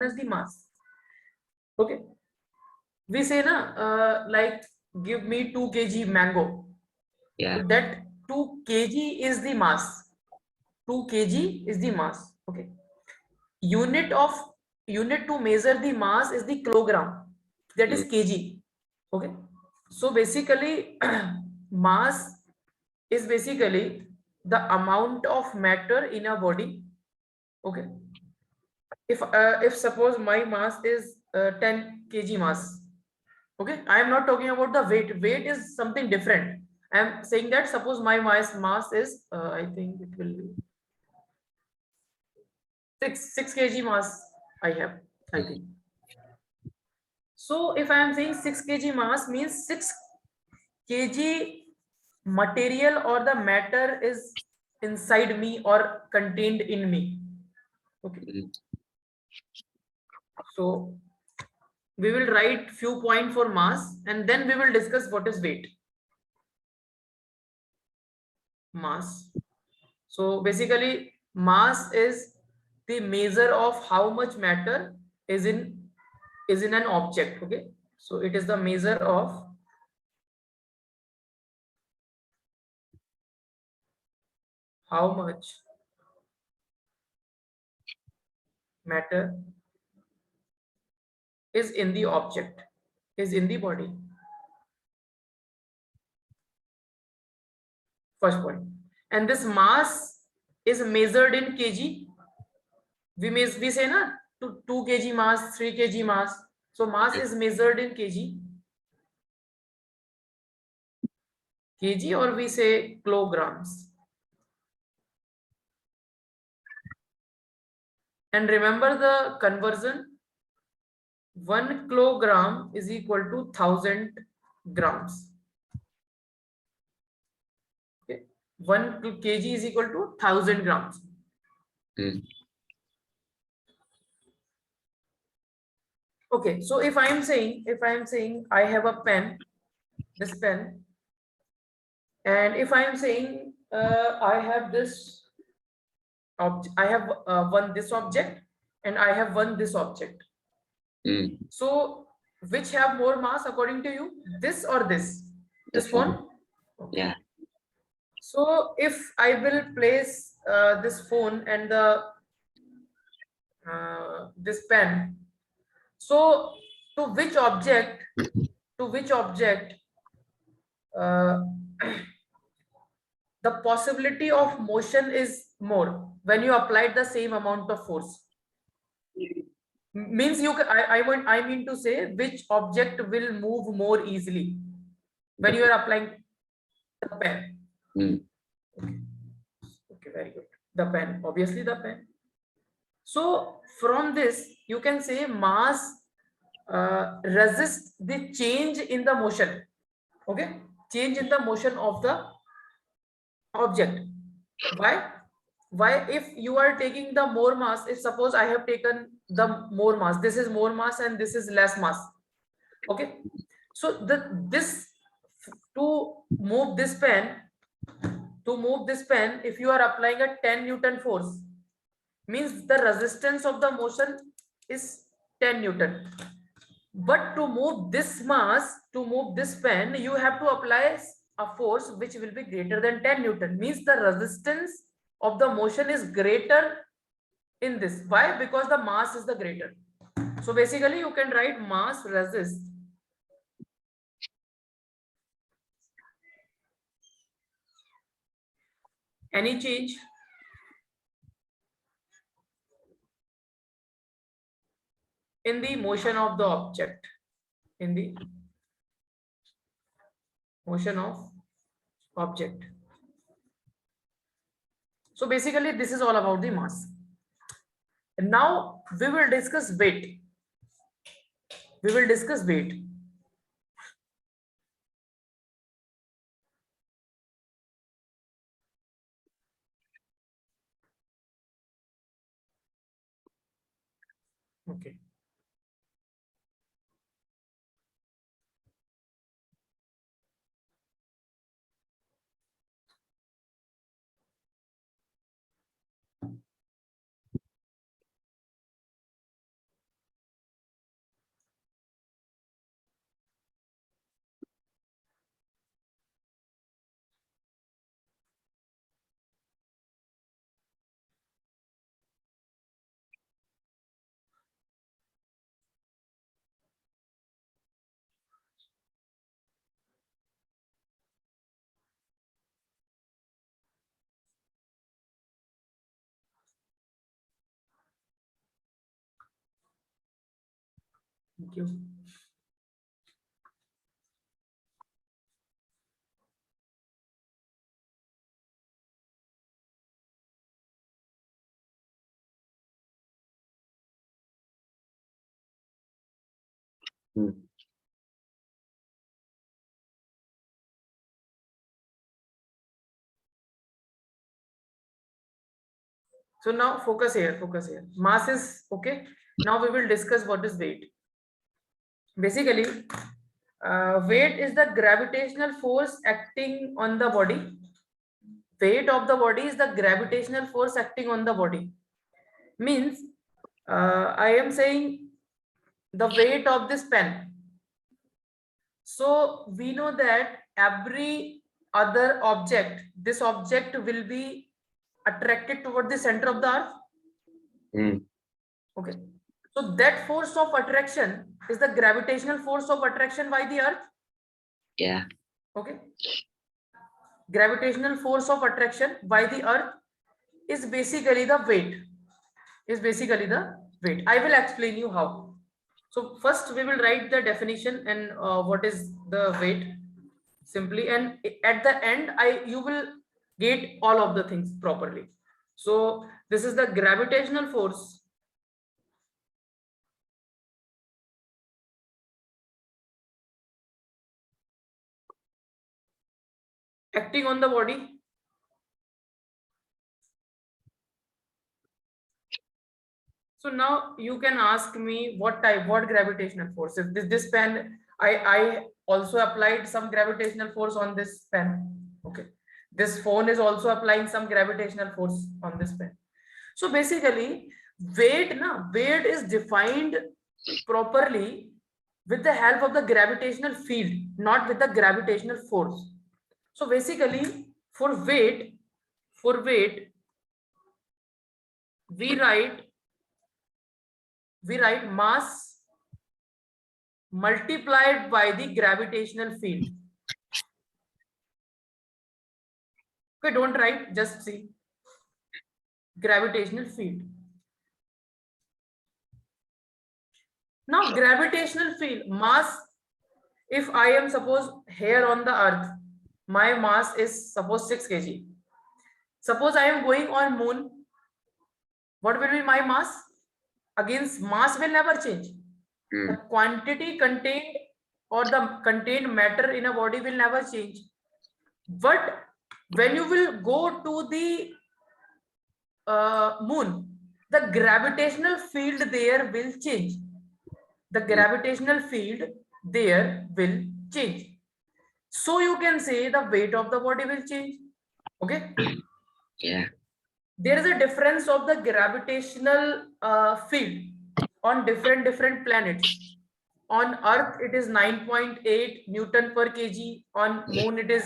as the mass. Okay, we say na, like give me 2 kg mango. Yeah. So that 2 kg is the mass. 2 kg is the mass. Okay. Unit of unit to measure the mass is the kilogram. That is kg. Okay. So basically, mass is basically the amount of matter in a body. Okay. If suppose my mass is 10 kg mass. Okay, I am not talking about the weight is something different. I am saying that suppose my mass is I think it will be 6 kg mass I have, I think. So if I am saying 6 kg mass means 6 kg material or the matter is inside me or contained in me. Okay, so we will write few point for mass and then we will discuss what is weight. Mass. So basically, mass is the measure of how much matter is in an object. Okay, so it is the measure of how much matter is in the object, is in the body. First point. And this mass is measured in kg. We say na 2 kg mass, 3 kg mass. So mass is measured in kg, or we say kilograms. And remember the conversion. 1 kilogram is equal to 1000 grams. Okay. 1 kg is equal to 1000 grams. Okay, so if I am saying I have a pen, this pen, and if I am saying I have this object, I have one this object and I have one this object. So which have more mass according to you, this or this? This phone? Okay. Yeah. So if I will place this phone and the this pen, so to which object uh, the possibility of motion is more when you applied the same amount of force? Means I mean to say which object will move more easily when you are applying the pen. Okay. Okay, very good. The pen, obviously the pen. So from this you can say mass resists the change in the motion. Okay, change in the motion of the object. Why if you are taking the more mass, if suppose I have taken the more mass, this is more mass and this is less mass. Okay, so this to move this pen, if you are applying a 10 Newton force, means the resistance of the motion is 10 Newton. But to move this mass, to move this pen, you have to apply a force which will be greater than 10 Newton. Means the resistance of the motion is greater in this. Why? Because the mass is the greater. So basically you can write mass resist any change in the motion of the object, in the motion of object. So basically this is all about the mass. And now we will discuss weight. We will discuss weight. Okay. Thank you. So now focus here, focus here. Mass is okay. Now we will discuss what is weight. Basically, weight is the gravitational force acting on the body. Weight of the body is the gravitational force acting on the body. Means, I am saying the weight of this pen. So we know that every other object, this object will be attracted toward the center of the earth. Okay. So that force of attraction is the gravitational force of attraction by the earth. Yeah. Okay. Gravitational force of attraction by the earth is basically the weight. I will explain you how. So first we will write the definition and what is the weight simply, and at the end you will get all of the things properly. So this is the gravitational force acting on the body. So now you can ask me what gravitational force is this pen. I also applied some gravitational force on this pen. Okay, this phone is also applying some gravitational force on this pen. So basically, weight is defined properly with the help of the gravitational field, not with the gravitational force. So basically, for weight, we write mass multiplied by the gravitational field. Okay, don't write, just see gravitational field. Now gravitational field mass, if I am suppose here on the earth, my mass is suppose 6 kg. Suppose I am going on moon, what will be my mass? Against mass will never change. The quantity contained or the contained matter in a body will never change. But when you will go to the moon, the gravitational field there will change. The gravitational field there will change. So you can say the weight of the body will change. Okay. Yeah. There is a difference of the gravitational field on different planets. On Earth, it is 9.8 Newton per kg. On Moon, it is,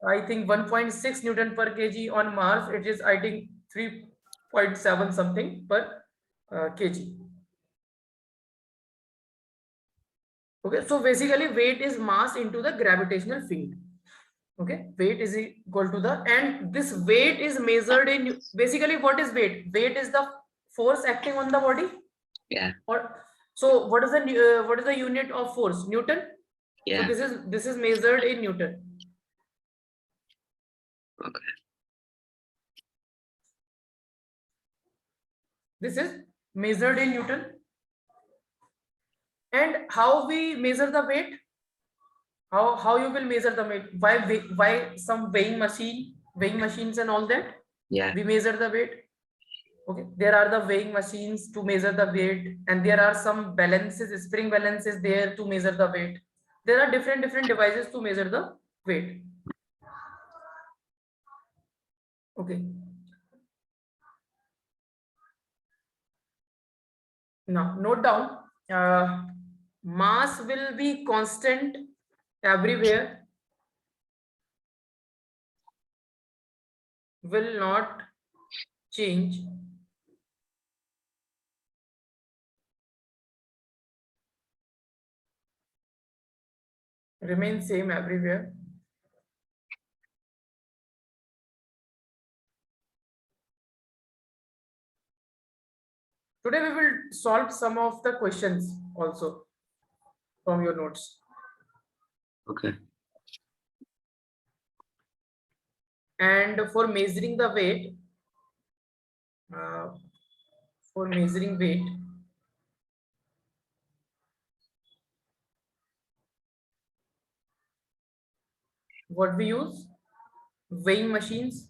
I think, 1.6 Newton per kg. On Mars, it is, I think, 3.7 something per kg. Okay, so basically, weight is mass into the gravitational field. Okay, weight is equal to the, and this weight is measured in, basically, what is weight? Weight is the force acting on the body. Yeah. Or so what is the unit of force? Newton. Yeah. So this is measured in Newton. Okay. This is measured in Newton. And how we measure the weight? How you will measure the weight? Why some weighing machines and all that? Yeah. We measure the weight. Okay, there are the weighing machines to measure the weight, and there are some balances, spring balances there to measure the weight. There are different devices to measure the weight. Okay. Now note down, mass will be constant everywhere, will not change. Remain same everywhere. Today we will solve some of the questions also from your notes. Okay. And for measuring the weight, uh, for measuring weight, what we use? Weighing machines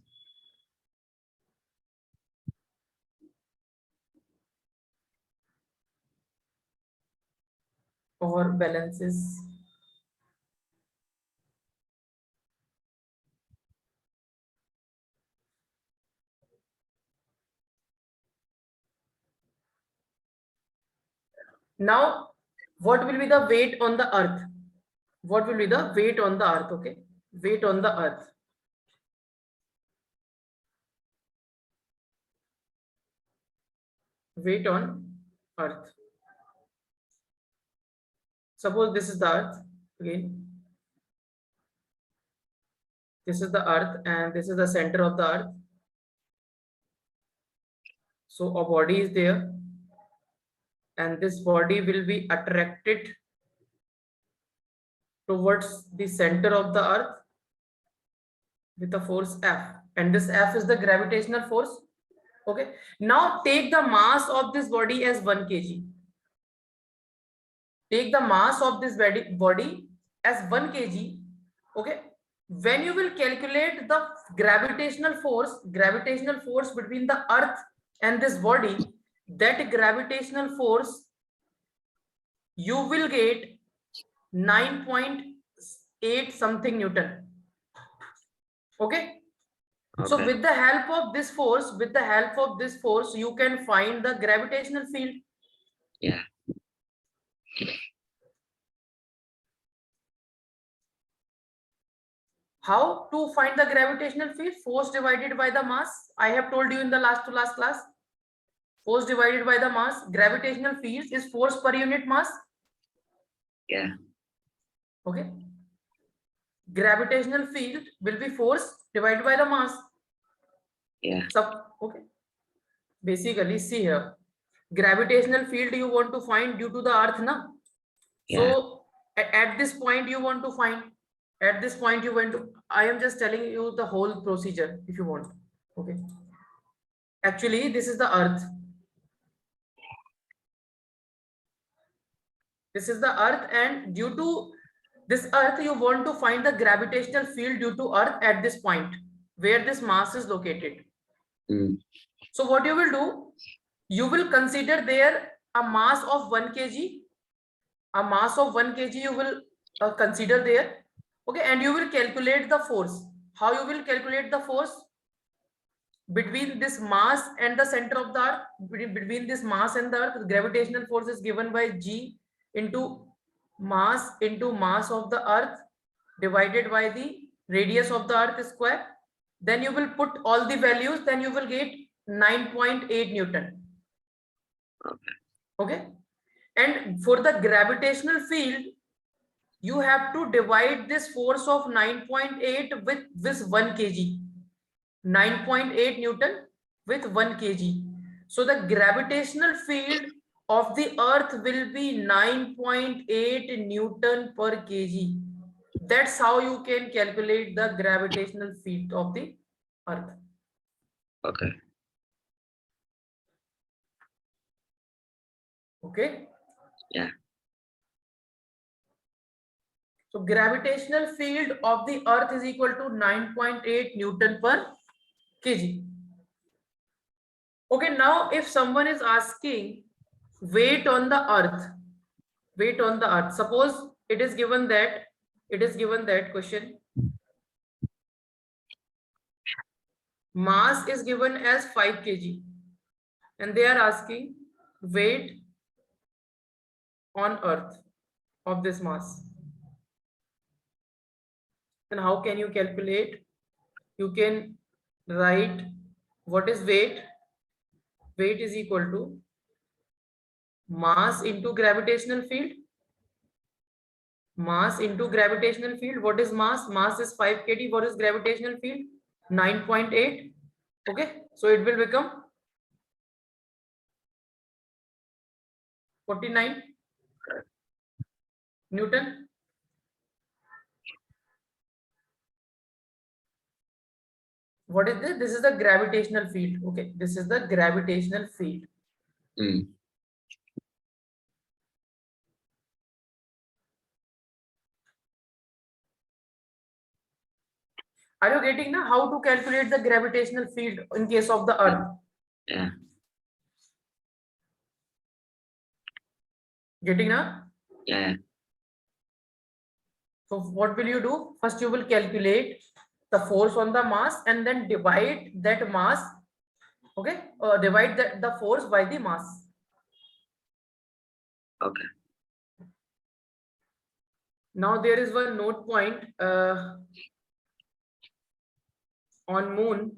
or balances. Now, what will be the weight on the earth? What will be the weight on the earth? Okay, weight on the earth. Weight on earth. Suppose this is the earth again. This is the earth and this is the center of the earth. So a body is there and this body will be attracted towards the center of the earth with a force F, and this F is the gravitational force. Okay, now take the mass of this body as 1 kg. Take the mass of this body as 1 kg. Okay, when you will calculate the gravitational force between the earth and this body, that gravitational force you will get 9.8 something Newton. Okay, so with the help of this force, you can find the gravitational field. Yeah. How to find the gravitational field? Force divided by the mass. I have told you in the last to last class. Force divided by the mass. Gravitational field is force per unit mass. Yeah. Okay. Gravitational field will be force divided by the mass. Yeah. Okay. Basically, see here. Gravitational field you want to find due to the earth, na? Yeah. So at this point you want to find. At this point you want to. I am just telling you the whole procedure if you want. Okay. Actually, this is the earth. This is the earth, and due to this earth, you want to find the gravitational field due to earth at this point where this mass is located. So what you will do, you will consider there a mass of 1 kg. A mass of 1 kg you will consider there. Okay, and you will calculate the force. How you will calculate the force? Between this mass and the center of the earth, between this mass and the earth, gravitational force is given by G into mass of the earth divided by the radius of the earth square. Then you will put all the values, then you will get 9.8 Newton. Okay, and for the gravitational field, you have to divide this force of 9.8 with this 1 kg. 9.8 Newton with 1 kg. So the gravitational field of the earth will be 9.8 Newton per kg. That's how you can calculate the gravitational field of the earth. Okay. Okay. Yeah. So gravitational field of the earth is equal to 9.8 Newton per kg. Okay, now if someone is asking weight on the earth, suppose it is given that question, mass is given as 5 kg and they are asking weight on earth of this mass. Then how can you calculate? You can write what is weight. Weight is equal to mass into gravitational field. Mass into gravitational field. What is mass? Mass is 5 kg. What is gravitational field? 9.8. Okay, so it will become 49. Newton. What is this? This is the gravitational field. Okay, this is the gravitational field. Mm. Are you getting now how to calculate the gravitational field in case of the Earth? Yeah. Getting now? Yeah. So what will you do? First, you will calculate the force on the mass and then divide that mass. Okay, divide the force by the mass. Okay. Now there is one note point on moon.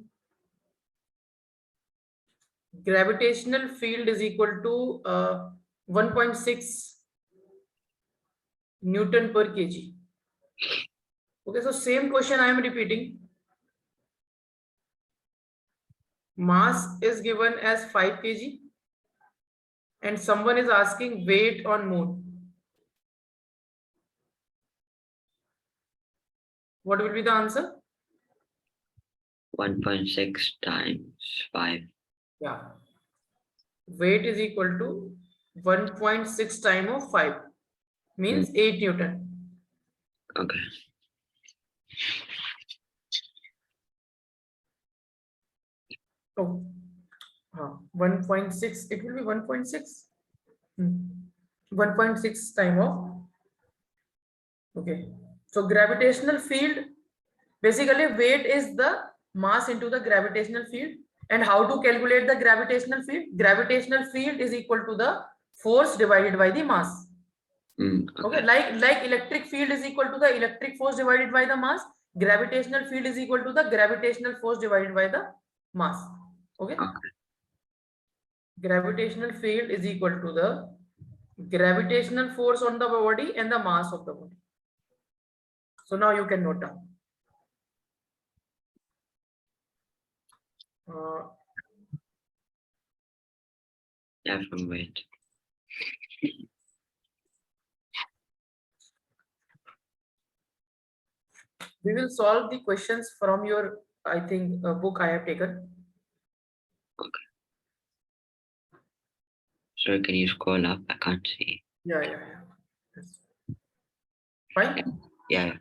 Gravitational field is equal to 1.6 Newton per kg. Okay, so same question I am repeating. Mass is given as 5 kg and someone is asking weight on moon. What will be the answer? 1.6 times 5. Yeah. Weight is equal to 1.6 time of 5 means 8 Newton. Okay. Oh, 1.6. It will be 1.6. 1.6 time of. Okay. So gravitational field, basically weight is the mass into the gravitational field. And how to calculate the gravitational field? Gravitational field is equal to the force divided by the mass. Okay, like electric field is equal to the electric force divided by the mass. Gravitational field is equal to the gravitational force divided by the mass. Okay. Gravitational field is equal to the gravitational force on the body and the mass of the body. So now you can note down. Yeah, from weight. We will solve the questions from your, I think, book I have taken. Okay. So can you scroll up? I can't see. Yeah. That's fine. Yeah.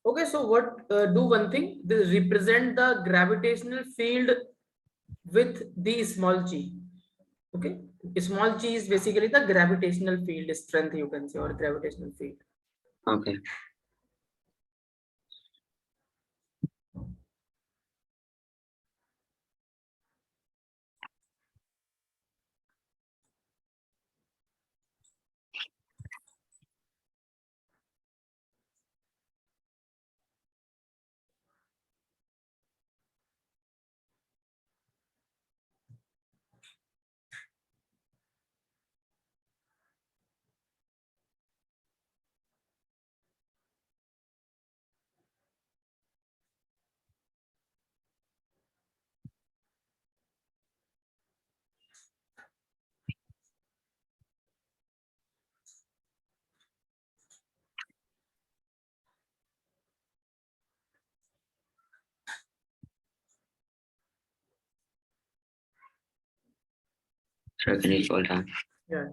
Okay, so what do one thing? They represent the gravitational field with the small g. Okay, small g is basically the gravitational field strength, you can say, or gravitational field. Okay. Sir, can you scroll down? Yeah.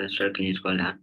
Sir, can you scroll down?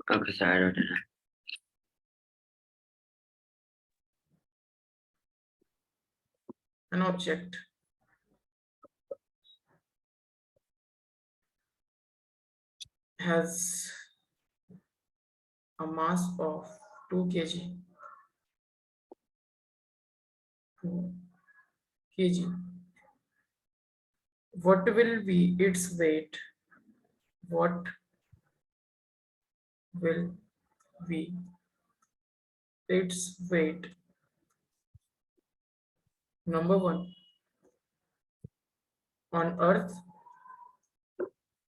Okay, sir, I wrote it down. An object has a mass of 2 kg. kg. What will be its weight? What will be its weight? Number one, on Earth.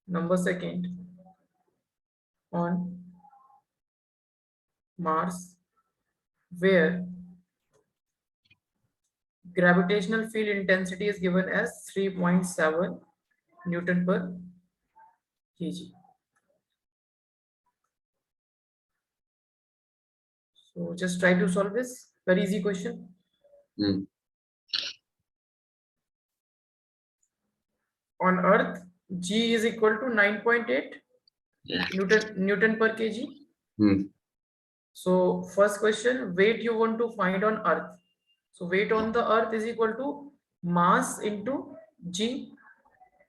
Number second, on Mars, where gravitational field intensity is given as 3.7 Newton per kg. So just try to solve this. Very easy question. Hmm. On Earth, G is equal to 9.8 Yeah. Newton per kg. Hmm. So first question, weight you want to find on Earth. So weight on the Earth is equal to mass into G.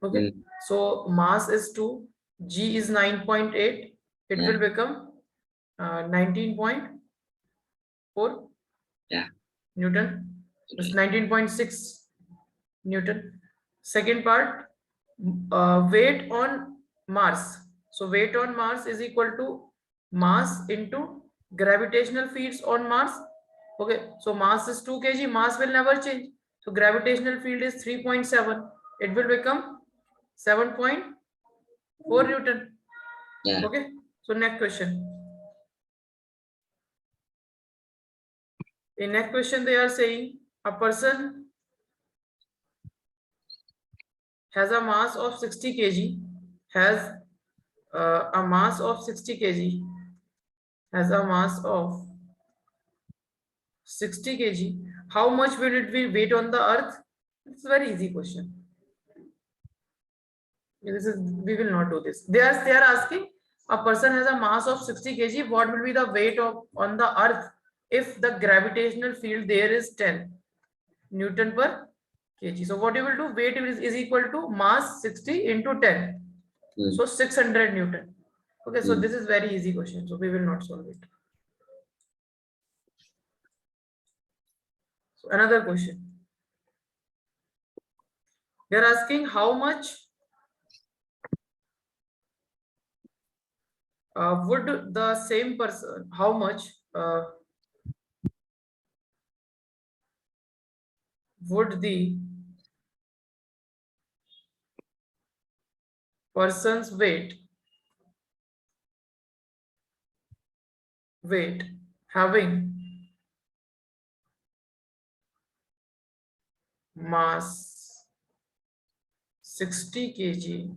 Okay. Hmm. So mass is 2, G is 9.8. It Yeah. will become 19.4 Yeah. Newton. It's 19.6 Newton. Second part, weight on Mars. So weight on Mars is equal to mass into gravitational fields on Mars. Okay, so mass is 2 kg, mass will never change. So gravitational field is 3.7. It will become 7.4 Newton. Yeah. Okay, so next question. In next question, they are saying a person has a mass of 60 kg, has a mass of 60 kg, has a mass of 60 kg. How much will it be weight on the earth? It's a very easy question. This is, we will not do this. They are asking a person has a mass of 60 kg. What will be the weight of on the earth if the gravitational field there is 10 Newton per kg? So what you will do? Weight is equal to mass 60 into 10. Hmm. So 600 Newton. Okay, so Hmm. this is very easy question. So we will not solve it. So another question. They are asking how much would the same person, how much would the person's weight having mass 60 kg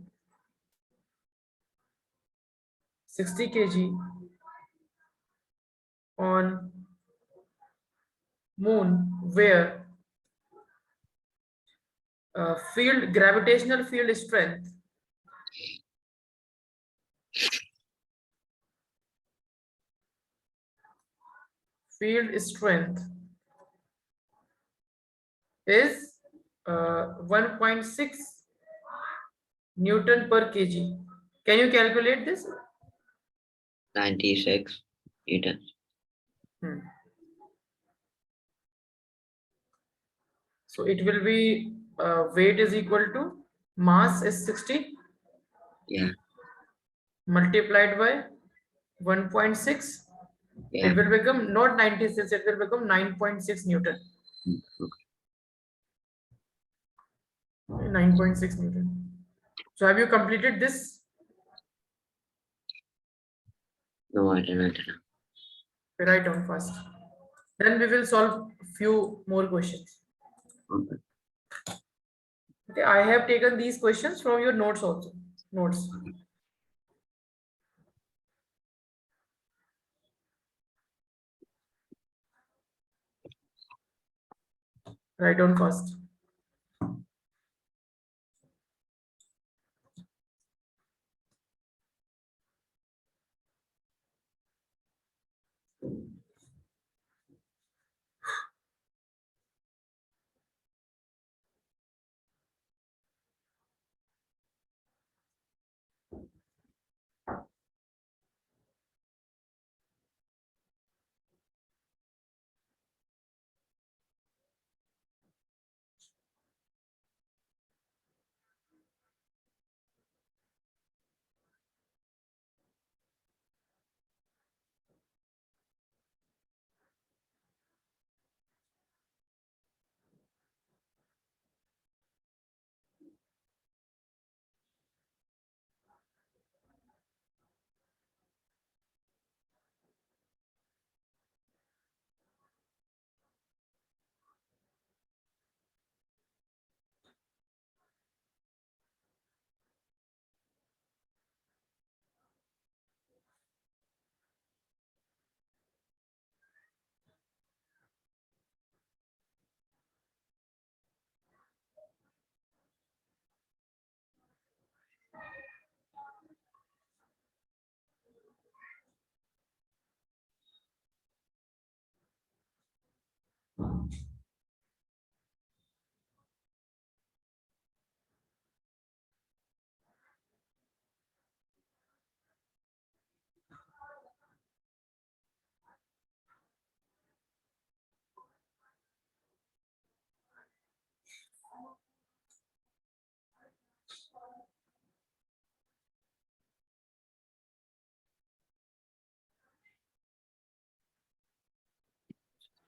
60 kg on moon where field gravitational field strength is 1.6 Newton per kg. Can you calculate this? 96 Newtons. Hmm. So it will be weight is equal to mass is 60 Yeah. multiplied by 1.6. Yeah. It will become not 96, it will become 9.6 Newton. Hmm. Okay. 9.6 Newton. So have you completed this? No, I didn't. Write down first. Then we will solve few more questions. Okay. Okay, I have taken these questions from your notes also. Notes. Write down first.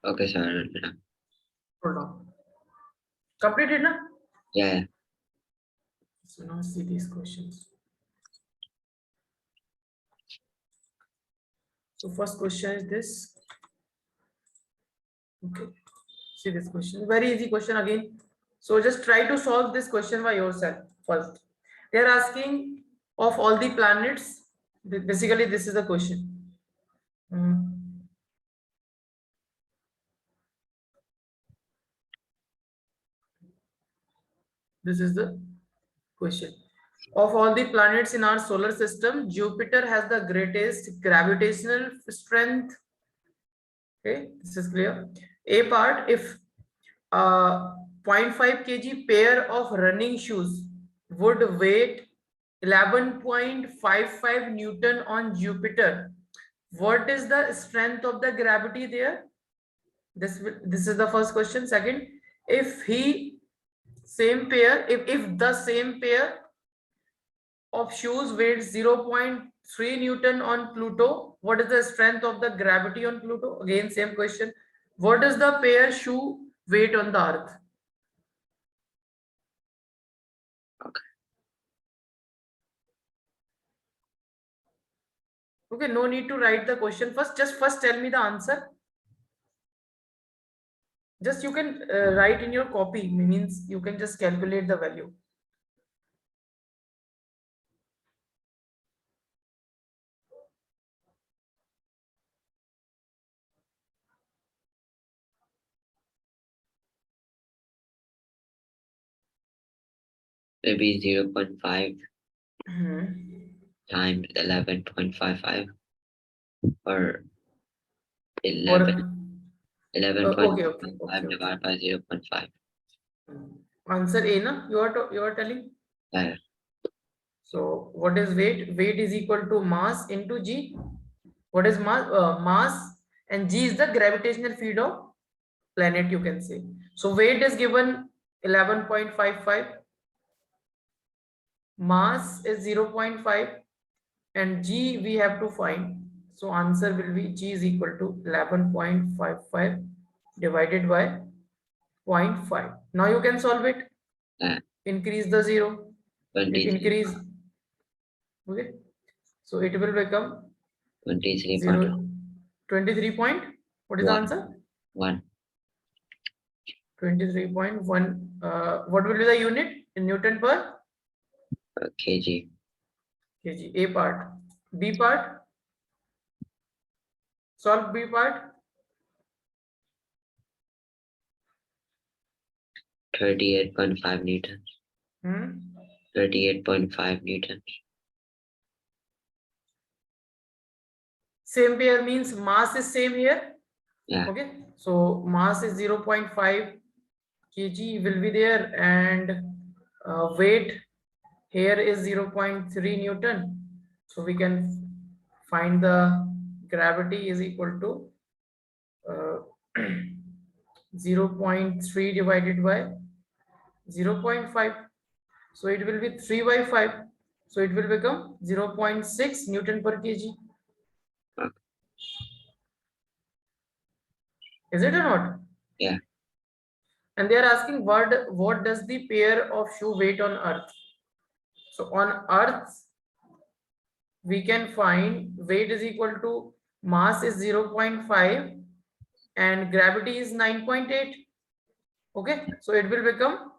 Okay, sir. I wrote it down. Hold on. Completed, na? Yeah. So now see these questions. So first question is this. Okay. See this question. Very easy question again. So just try to solve this question by yourself first. They are asking of all the planets. Basically, this is the question. Hmm. This is the question. Of all the planets in our solar system, Jupiter has the greatest gravitational strength. Okay, this is clear. A part, if a 0.5 kg pair of running shoes would weight 11.55 Newton on Jupiter, what is the strength of the gravity there? This is the first question. Second, if he same pair, if the same pair of shoes weight 0.3 Newton on Pluto, what is the strength of the gravity on Pluto? Again, same question. What is the pair shoe weight on the Earth? Okay. Okay, no need to write the question first. Just first tell me the answer. Just you can write in your copy, means you can just calculate the value. Maybe 0.5 Hmm. times 11.55 or Or 11.55 okay. divided by 0.5. Answer A, na? You are telling. Yeah. So what is weight? Weight is equal to mass into G. What is mass? Mass and G is the gravitational field of planet, you can say. So weight is given 11.55, mass is 0.5, and G we have to find. So answer will be G is equal to 11.55 divided by 0.5. Now you can solve it. Yeah. Increase the zero. It 23. increase. Okay. So it will become 23.1. 0, 23 point. What is the answer? 1 23.1. What will be the unit in Newton per kg. kg? A part. B part. Solve B part. 38.5 newtons. Hmm. 38.5 newtons. Same pair means mass is same here. Yeah. Okay. So mass is 0.5 kg will be there, and weight here is 0.3 Newton. So we can find the gravity is equal to 0.3 divided by 0.5. So it will be 3 by 5. So it will become 0.6 Newton per kg. Okay. Is it or not? Yeah. And they are asking what does the pair of shoe weight on Earth? So on Earth, we can find weight is equal to mass is 0.5 and gravity is 9.8. Okay, so it will become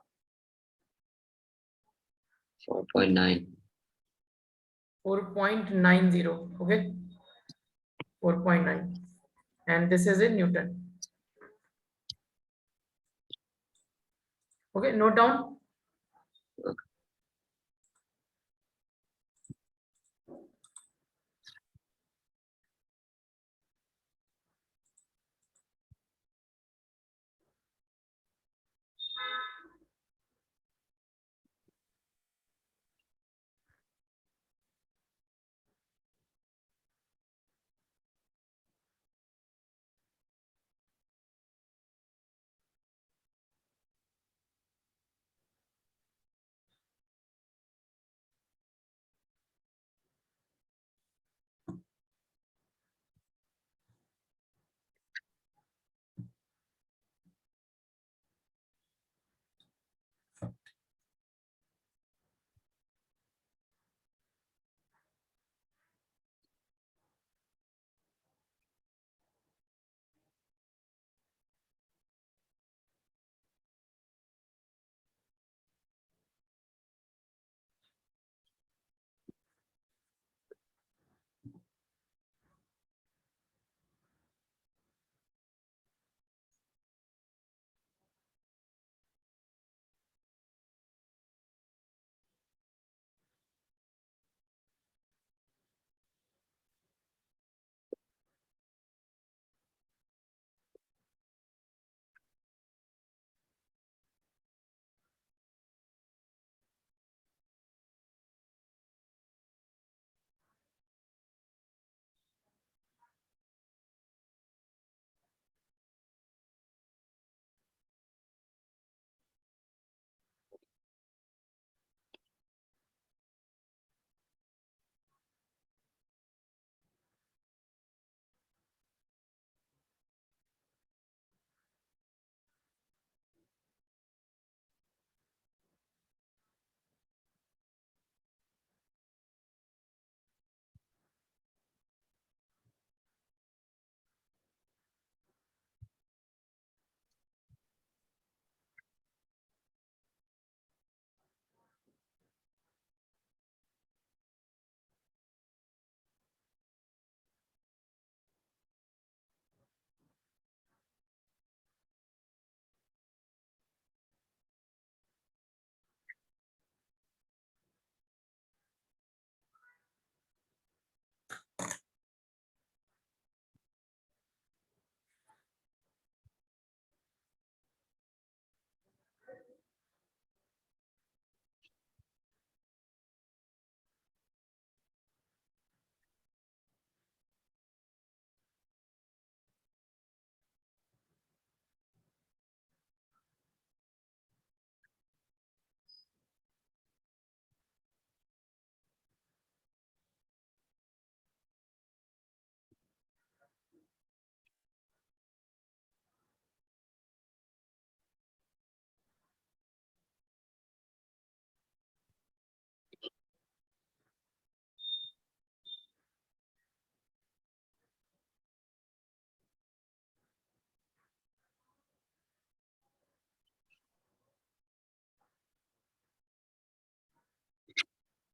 4.9. 4.90. Okay, 4.9, and this is in Newton. Okay, note down.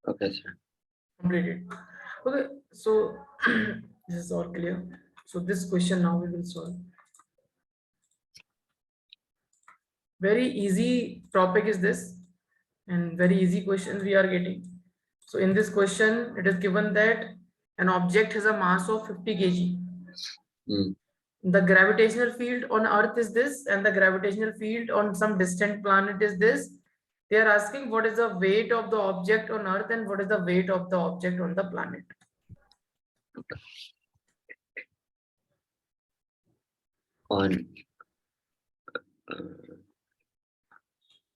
Okay, sir. Completed. Okay, so this is all clear. So this question now we will solve. Very easy topic is this, and very easy questions we are getting. So in this question, it is given that an object has a mass of 50 kg. Mm. The gravitational field on Earth is this, and the gravitational field on some distant planet is this. They are asking what is the weight of the object on Earth and what is the weight of the object on the planet. On uh,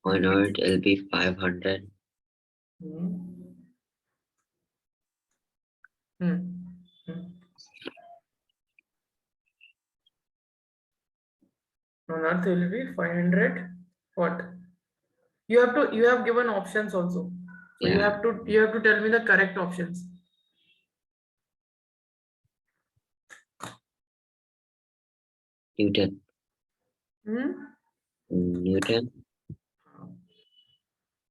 on Earth, it'll be 500. Hmm. Hmm. Hmm. On Earth will be 500. What? You have given options also. So Yeah, you have to tell me the correct options. Newton. Hmm? Newton.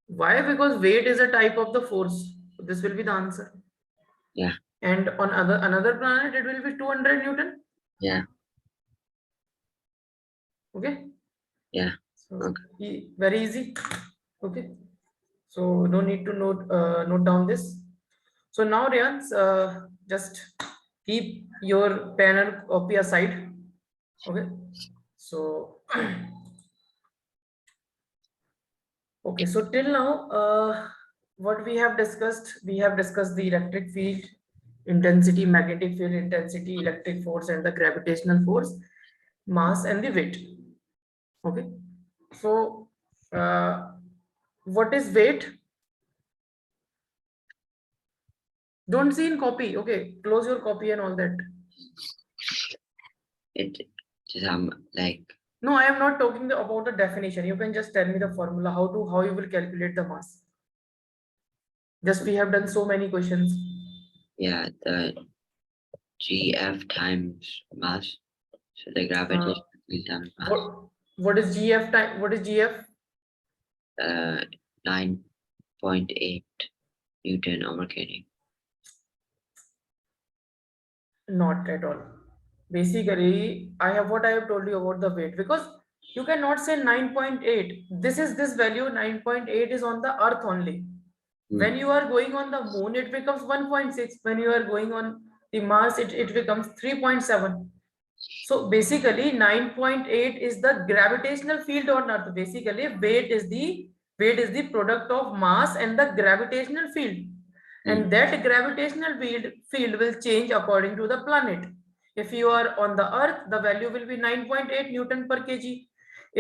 Why? Because weight is a type of the force. So this will be the answer. Yeah, And on another planet, it will be 200 Newton. yeah, Okay. yeah. So Okay. very easy. Okay. So no need to note down this. So now, Rayyan, just keep your pen and copy aside. Okay. So okay. So till now, what we have discussed the electric field intensity, magnetic field intensity, electric force, and the gravitational force, mass, and the weight. Okay. So, what is weight? Don't see in copy. Okay, close your copy and all that. It just like No, I am not talking about the definition. You can just tell me the formula how you will calculate the mass. Just we have done so many questions. yeah, the GF times mass. So the Uh, gravitational field times mass. what is GF time? What is GF? 9.8 Newton over kg. Not at all. Basically, I have told you about the weight, because you cannot say 9.8. This value 9.8 is on the earth only. When Mm. you are going on the moon, it becomes 1.6. When you are going on the Mars, it becomes 3.7. So basically 9.8 is the gravitational field on earth. Basically weight is the product of mass and the gravitational field, Mm. and that gravitational field will change according to the planet. If you are on the earth, the value will be 9.8 Newton per kg.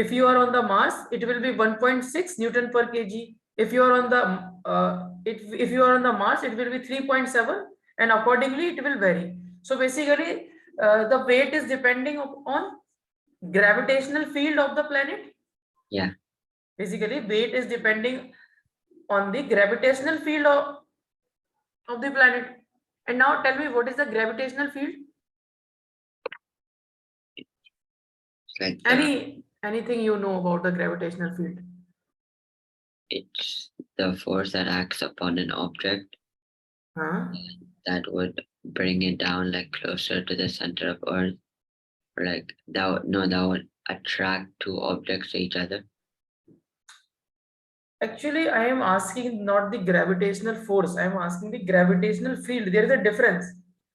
If you are on the Mars, it will be 1.6 Newton per kg. If you are on the if you are on the Mars, it will be 3.7, and accordingly it will vary. So basically, the weight is depending on gravitational field of the planet. Yeah, Basically, weight is depending on the gravitational field of the planet. And now tell me, what is the gravitational field? it's like the Anything you know about the gravitational field? it's the force that acts upon an object Huh? that would bring it down like closer to the center of Earth, or like that would attract two objects to each other. Actually, I am asking not the gravitational force. I am asking the gravitational field. There is a difference.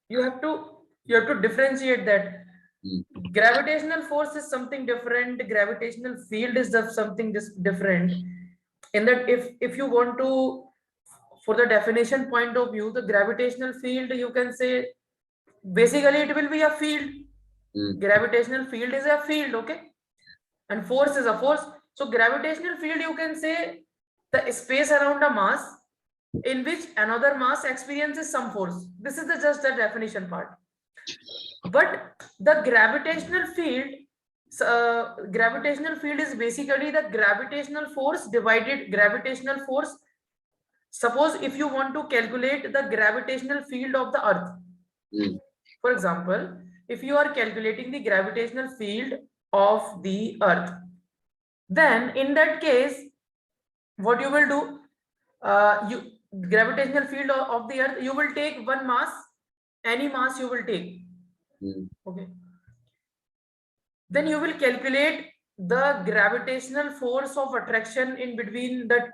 You have to you have to differentiate that. Mm. Gravitational force is something different. Gravitational field is something different. In that, if you want to, for the definition point of view, the gravitational field, you can say basically it will be a field. Mm. Gravitational field is a field, okay, and force is a force. So gravitational field, you can say the space around a mass in which another mass experiences some force. This is just the definition part. But the gravitational field is basically the gravitational force divided gravitational force. Suppose if you want to calculate the gravitational field of the earth, Mm. for example, if you are calculating the gravitational field of the earth, then in that case, what you will do, gravitational field of the earth, you will take one mass, any mass you will take. Okay, then you will calculate the gravitational force of attraction in between that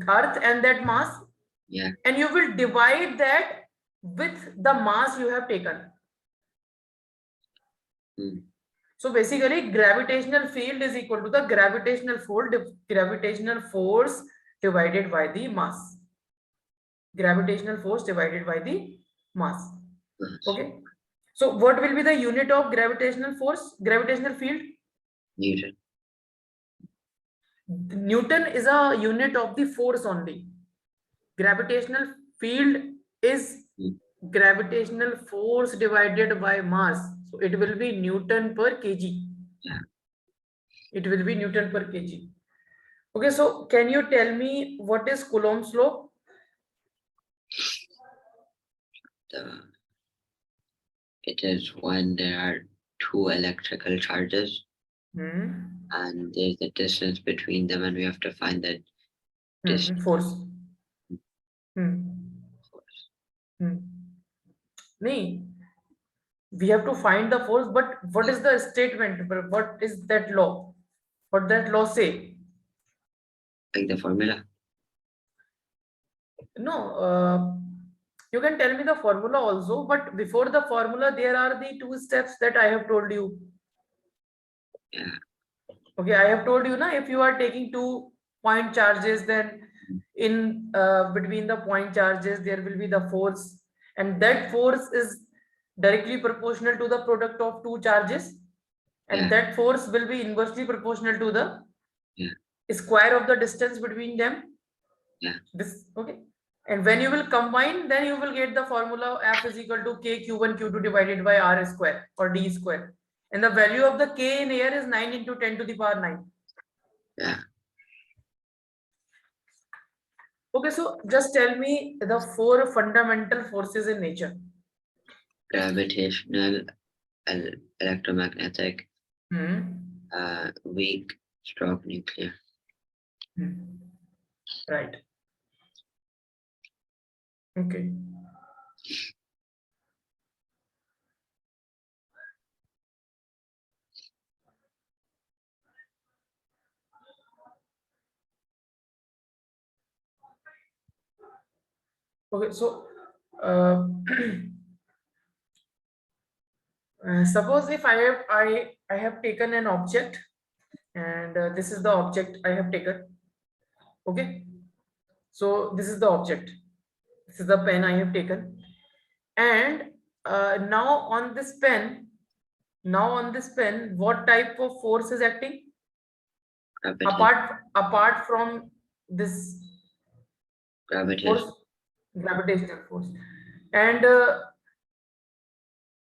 earth and that mass, and you will divide that with the mass you have taken. So basically gravitational field is equal to the gravitational force divided by the mass. Gravitational force divided by the mass. Okay, so what will be the unit of gravitational force, gravitational field? Newton. Newton is a unit of the force only. Gravitational field is gravitational force divided by mass. So it will be Newton per kg. It will be Newton per kg. Okay, so can you tell me what is Coulomb's law? It is when there are two electrical charges and there's a distance between them, and we have to find that force. We have to find the force, but what is the statement? What is that law? What that law say? Like the formula? No, you can tell me the formula also, but before the formula, there are the two steps that I have told you. Okay, I have told you, if you are taking 2 point charges, then in between the point charges, there will be the force, and that force is directly proportional to the product of 2 charges, and that force will be inversely proportional to the square of the distance between them. Okay, and when you will combine, then you will get the formula F is equal to K Q1 Q2 divided by R square or D square, and the value of the K in air is 9 into 10 to the power 9. Okay, so just tell me the 4 fundamental forces in nature. Gravitational, electromagnetic, weak, strong, nuclear. Right. Okay. Okay, so suppose if I have taken an object, and this is the object I have taken. Okay, so this is the object. This is the pen I have taken, and now on this pen, what type of force is acting? Apart from this force, gravitational force, and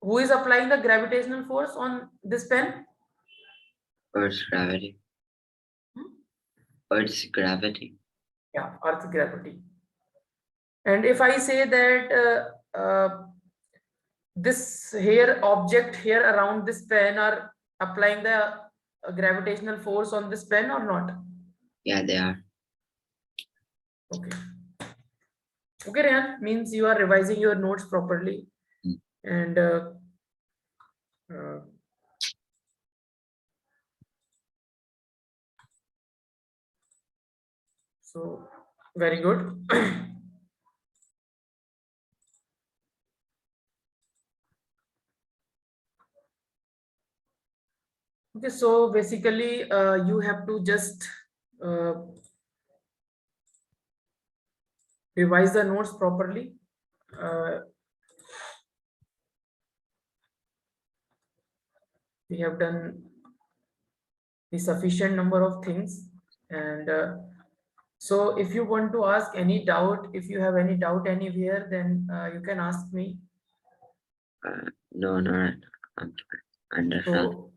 who is applying the gravitational force on this pen? Earth's gravity. Earth's gravity. Yeah, Earth's gravity. And if I say that this here object here around this pen are applying the gravitational force on this pen or not? Yeah, they are. Okay. Okay, Rayyan, means you are revising your notes properly. And so very good. Okay, so basically you have to just revise the notes properly. We have done the sufficient number of things, and so if you want to ask any doubt, if you have any doubt anywhere, then you can ask me. No, I'm understand. So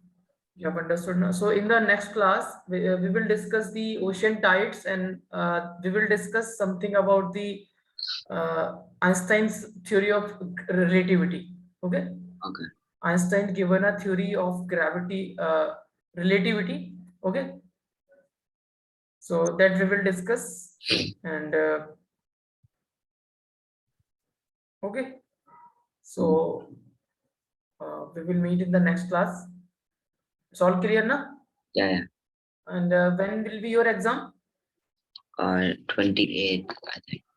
you have understood now. So in the next class, we will discuss the ocean tides, and we will discuss something about the Einstein's theory of relativity. Okay. Einstein given a theory of gravity, relativity. Okay. So that we will discuss, and Okay, so we will meet in the next class. It's all clear now? Yeah. And when will be your exam? Or 28th, I think.